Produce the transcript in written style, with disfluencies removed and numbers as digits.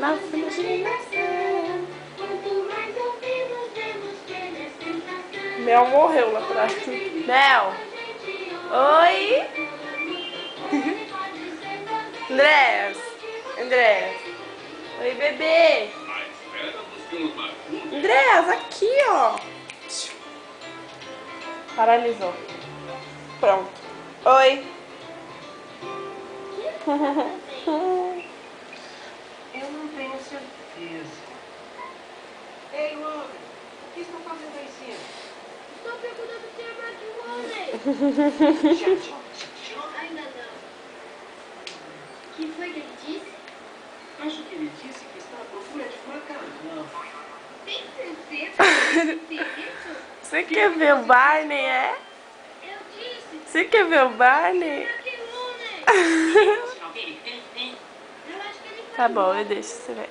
na fila de animação. Mel morreu lá atrás. Mel! Oi! Andrés! Andrés! Oi, bebê! Andrés, aqui, ó! Paralisou. Pronto. Oi! Eu não tenho certeza. Ei, homem, o que estão fazendo aí em cima? Estou procurando ter mais de um homem. Ainda não. O que foi que ele disse? Acho que ele disse que está à procura de macarrão. Tem certeza que ele disse isso? Você quer ver o Barney, é? Eu disse. Você quer ver o Barney? Eu acho que ele Tá bom, eu deixo você ver.